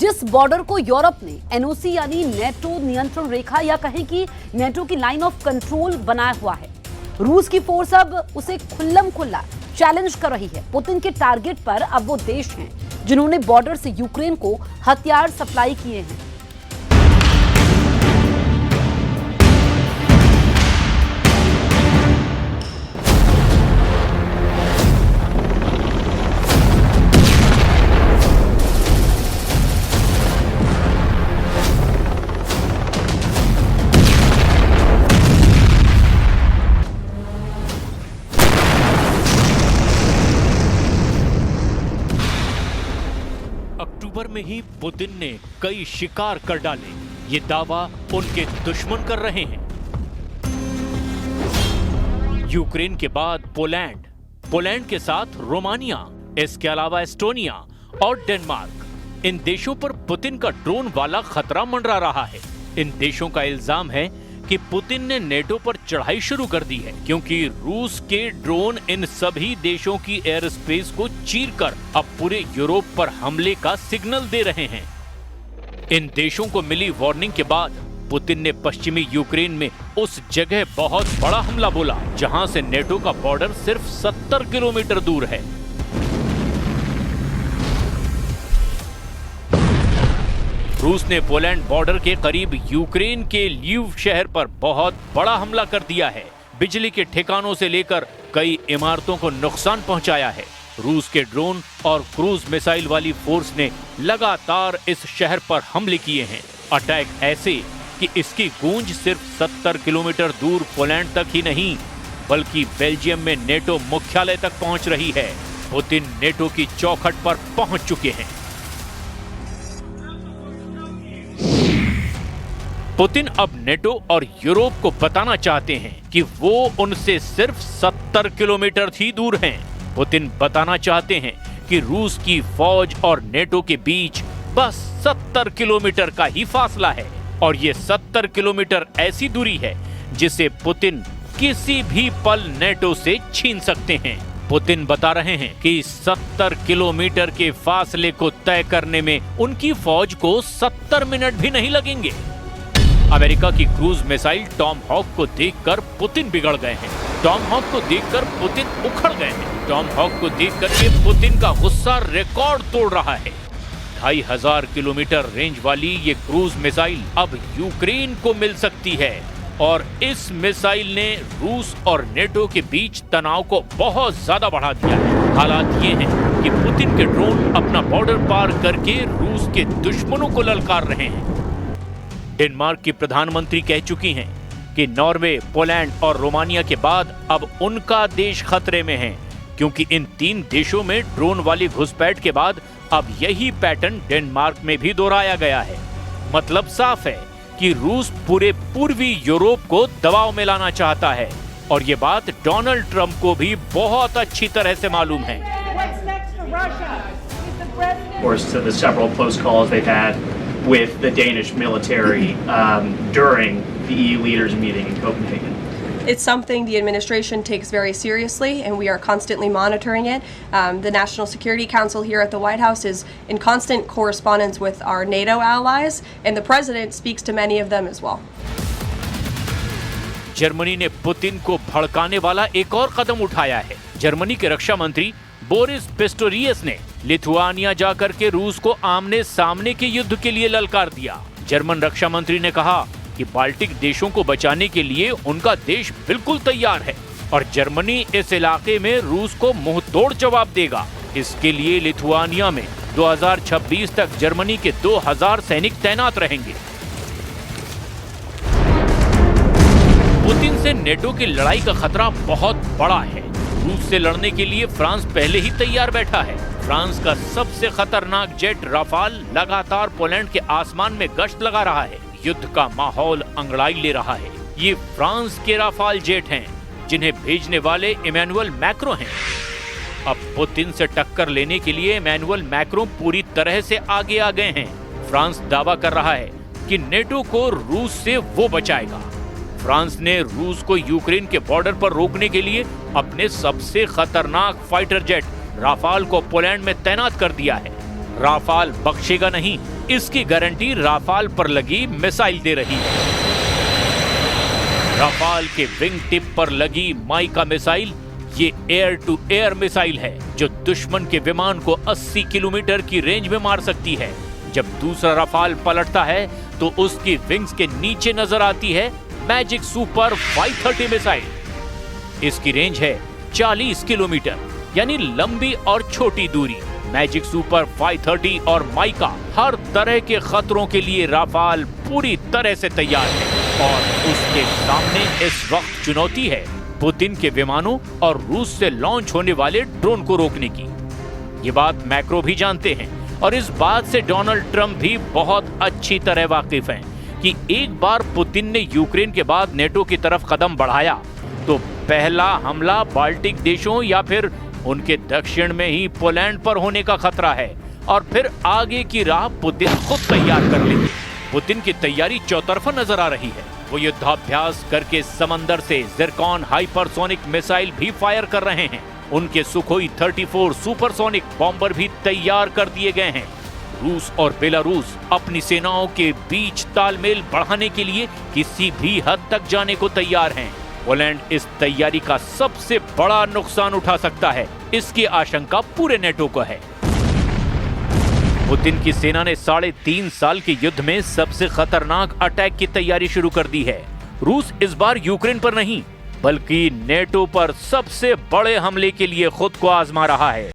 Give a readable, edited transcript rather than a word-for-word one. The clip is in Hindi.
जिस बॉर्डर को यूरोप ने एनओसी यानी नेटो नियंत्रण रेखा या कहें कि नेटो की लाइन ऑफ कंट्रोल बनाया हुआ है, रूस की फोर्स अब उसे खुल्लम खुल्ला चैलेंज कर रही है। पुतिन के टारगेट पर अब वो देश हैं जिन्होंने बॉर्डर से यूक्रेन को हथियार सप्लाई किए हैं। अक्टूबर में ही पुतिन ने कई शिकार कर डाले, ये दावा उनके दुश्मन कर रहे हैं। यूक्रेन के बाद पोलैंड के साथ रोमानिया, इसके अलावा एस्टोनिया और डेनमार्क, इन देशों पर पुतिन का ड्रोन वाला खतरा मंडरा रहा है। इन देशों का इल्जाम है कि पुतिन ने नेटो पर चढ़ाई शुरू कर दी है क्योंकि रूस के ड्रोन इन सभी देशों की एयर स्पेस को चीरकर अब पूरे यूरोप पर हमले का सिग्नल दे रहे हैं। इन देशों को मिली वार्निंग के बाद पुतिन ने पश्चिमी यूक्रेन में उस जगह बहुत बड़ा हमला बोला जहां से नेटो का बॉर्डर सिर्फ 70 किलोमीटर दूर है। रूस ने पोलैंड बॉर्डर के करीब यूक्रेन के ल्यूव शहर पर बहुत बड़ा हमला कर दिया है। बिजली के ठिकानों से लेकर कई इमारतों को नुकसान पहुंचाया है। रूस के ड्रोन और क्रूज मिसाइल वाली फोर्स ने लगातार इस शहर पर हमले किए हैं। अटैक ऐसे कि इसकी गूंज सिर्फ 70 किलोमीटर दूर पोलैंड तक ही नहीं बल्कि बेल्जियम में नेटो मुख्यालय तक पहुंच रही है। पुतिन नेटो की चौखट पर पहुंच चुके हैं। पुतिन अब नेटो और यूरोप को बताना चाहते हैं कि वो उनसे सिर्फ 70 किलोमीटर ही दूर हैं। पुतिन बताना चाहते हैं कि रूस की फौज और नेटो के बीच बस 70 किलोमीटर का ही फासला है और ये 70 किलोमीटर ऐसी दूरी है जिसे पुतिन किसी भी पल नेटो से छीन सकते हैं। पुतिन बता रहे हैं कि 70 किलोमीटर के फासले को तय करने में उनकी फौज को 70 मिनट भी नहीं लगेंगे। अमेरिका की क्रूज मिसाइल टॉम हॉक को देखकर पुतिन बिगड़ गए हैं। टॉम हॉक को देखकर पुतिन उखड़ गए हैं। टॉम हॉक को देखकर ये पुतिन का गुस्सा रिकॉर्ड तोड़ रहा है। 2500 किलोमीटर रेंज वाली ये क्रूज मिसाइल अब यूक्रेन को मिल सकती है और इस मिसाइल ने रूस और नेटो के बीच तनाव को बहुत ज्यादा बढ़ा दिया है। हालात ये हैं कि पुतिन के ड्रोन अपना बॉर्डर पार करके रूस के दुश्मनों को ललकार रहे हैं। डेनमार्क की प्रधानमंत्री कह चुकी हैं कि नॉर्वे, पोलैंड और रोमानिया के बाद अब उनका देश खतरे में है क्योंकि इन 3 देशों में ड्रोन वाली घुसपैठ के बाद अब यही पैटर्न डेनमार्क में भी दोहराया गया है। मतलब साफ है कि रूस पूरे पूर्वी यूरोप को दबाव में लाना चाहता है और ये बात डोनाल्ड ट्रंप को भी बहुत अच्छी तरह से मालूम है। with the Danish military during the EU leaders meeting in Copenhagen. It's something the administration takes very seriously and we are constantly monitoring it. The National Security Council here at the White House is in constant correspondence with our NATO allies and the President speaks to many of them as well. Germany ने पुतिन को भड़काने वाला एक और कदम उठाया है। जर्मनी के रक्षा मंत्री बोरिस पिस्टोरियस ने लिथुआनिया जाकर के रूस को आमने सामने के युद्ध के लिए ललकार दिया। जर्मन रक्षा मंत्री ने कहा कि बाल्टिक देशों को बचाने के लिए उनका देश बिल्कुल तैयार है और जर्मनी इस इलाके में रूस को मुंहतोड़ जवाब देगा। इसके लिए लिथुआनिया में 2026 तक जर्मनी के 2000 सैनिक तैनात रहेंगे। पुतिन से नेटो की लड़ाई का खतरा बहुत बड़ा है। रूस से लड़ने के लिए फ्रांस पहले ही तैयार बैठा है। फ्रांस का सबसे खतरनाक जेट राफाल लगातार पोलैंड के आसमान में गश्त लगा रहा है। युद्ध का माहौल अंगड़ाई ले रहा है। ये फ्रांस के राफाल जेट हैं जिन्हें भेजने वाले इमैनुअल मैक्रों हैं। अब पुतिन से टक्कर लेने के लिए इमैनुअल मैक्रों पूरी तरह से आगे आ गए हैं। फ्रांस दावा कर रहा है कि नेटो को रूस से वो बचाएगा। फ्रांस ने रूस को यूक्रेन के बॉर्डर पर रोकने के लिए अपने सबसे खतरनाक फाइटर जेट राफाल को पोलैंड में तैनात कर दिया है। राफाल बख्शेगा नहीं, इसकी गारंटी राफाल पर लगी मिसाइल दे रही है। राफाल के विंग टिप पर लगी माइका मिसाइल ये एयर टू एयर मिसाइल है जो दुश्मन के विमान को 80 किलोमीटर की रेंज में मार सकती है। जब दूसरा राफाल पलटता है तो उसकी विंग्स के नीचे नजर आती है मैजिक सुपर 530 मिसाइल। इसकी रेंज है 40 किलोमीटर, यानी लंबी और छोटी दूरी। मैजिक सुपर 530 और माइका हर तरह के खतरों के लिए राफाल पूरी तरह से तैयार है और उसके सामने इस वक्त चुनौती है पुतिन के विमानों और रूस से लॉन्च होने वाले ड्रोन को रोकने की। ये बात मैक्रो भी जानते हैं और इस बात से डोनाल्ड ट्रंप भी बहुत अच्छी तरह वाकिफ हैं कि एक बार पुतिन ने यूक्रेन के बाद नेटो की तरफ कदम बढ़ाया तो पहला हमला बाल्टिक देशों या फिर उनके दक्षिण में ही पोलैंड पर होने का खतरा है और फिर आगे की राह पुतिन खुद तैयार कर लेंगे। पुतिन की तैयारी चौतरफा नजर आ रही है। वो युद्धाभ्यास करके समंदर से ज़िरकॉन हाइपरसोनिक मिसाइल भी फायर कर रहे हैं। उनके सुखोई 34 सुपरसोनिक बॉम्बर भी तैयार कर दिए गए हैं। रूस और बेलारूस अपनी सेनाओं के बीच तालमेल बढ़ाने के लिए किसी भी हद तक जाने को तैयार हैं। पोलैंड इस तैयारी का सबसे बड़ा नुकसान उठा सकता है, इसकी आशंका पूरे नेटो को है। पुतिन की सेना ने 3.5 साल के युद्ध में सबसे खतरनाक अटैक की तैयारी शुरू कर दी है। रूस इस बार यूक्रेन पर नहीं बल्कि नेटो पर सबसे बड़े हमले के लिए खुद को आजमा रहा है।